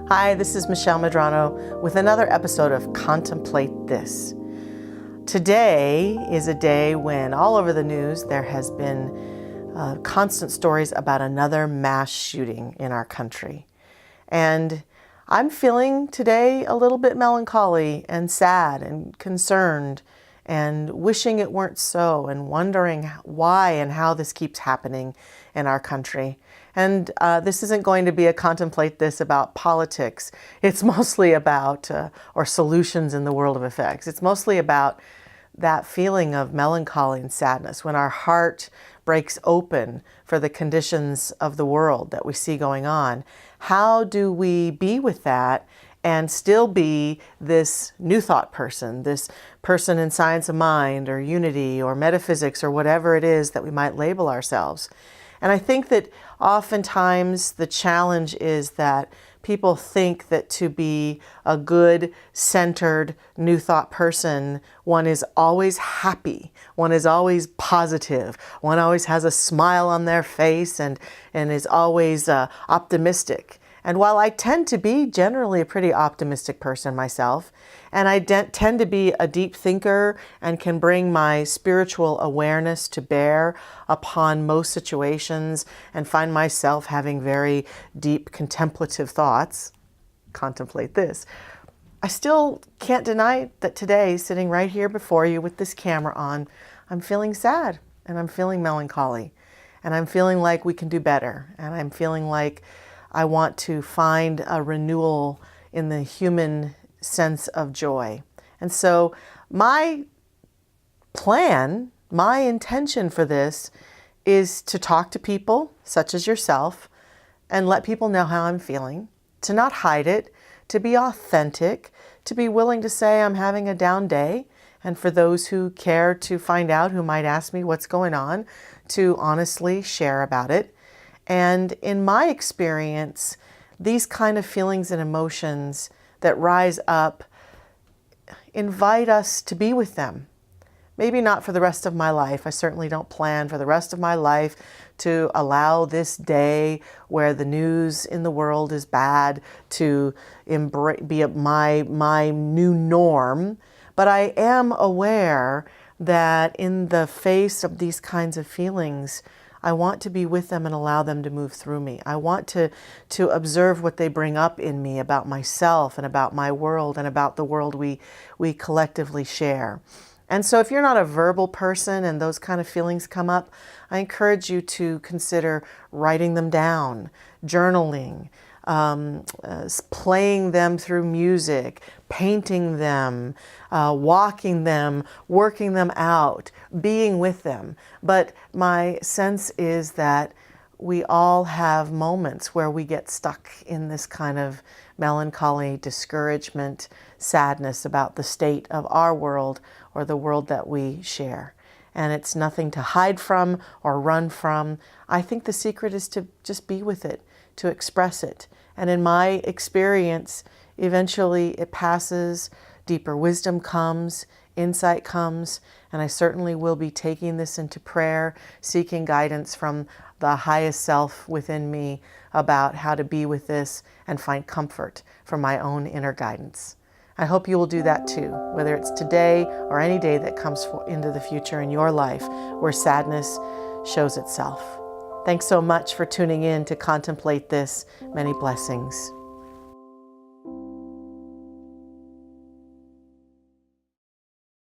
Hi, this is Michelle Medrano with another episode of Contemplate This. Today is a day when all over the news there has been constant stories about another mass shooting in our country. And I'm feeling today a little bit melancholy and sad and concerned and wishing it weren't so and wondering why and how this keeps happening in our country. And this isn't going to be a contemplate this about politics. It's mostly about, or solutions in the world of effects. It's mostly about that feeling of melancholy and sadness when our heart breaks open for the conditions of the world that we see going on. How do we be with that and still be this new thought person, this person in science of mind or unity or metaphysics or whatever it is that we might label ourselves? And I think that oftentimes the challenge is that people think that to be a good, centered, new thought person, one is always happy, one is always positive, one always has a smile on their face and is always optimistic. And while I tend to be generally a pretty optimistic person myself, and I tend to be a deep thinker and can bring my spiritual awareness to bear upon most situations and find myself having very deep contemplative thoughts, contemplate this, I still can't deny that today, sitting right here before you with this camera on, I'm feeling sad and I'm feeling melancholy and I'm feeling like we can do better and I'm feeling like I want to find a renewal in the human sense of joy. And so my plan, my intention for this is to talk to people such as yourself and let people know how I'm feeling, to not hide it, to be authentic, to be willing to say I'm having a down day. And for those who care to find out, who might ask me what's going on, to honestly share about it. And in my experience, these kind of feelings and emotions that rise up invite us to be with them. Maybe not for the rest of my life. I certainly don't plan for the rest of my life to allow this day where the news in the world is bad to be my new norm. But I am aware that in the face of these kinds of feelings, I want to be with them and allow them to move through me. I want to observe what they bring up in me about myself and about my world and about the world we collectively share. And so if you're not a verbal person and those kind of feelings come up, I encourage you to consider writing them down, journaling, playing them through music, painting them, walking them, working them out, being with them. But my sense is that we all have moments where we get stuck in this kind of melancholy, discouragement, sadness about the state of our world or the world that we share. And it's nothing to hide from or run from. I think the secret is to just be with it, to express it. And in my experience, eventually it passes, deeper wisdom comes, insight comes, and I certainly will be taking this into prayer, seeking guidance from the highest self within me about how to be with this and find comfort for my own inner guidance. I hope you will do that too, whether it's today or any day that comes into the future in your life where sadness shows itself. Thanks so much for tuning in to Contemplate This. Many blessings.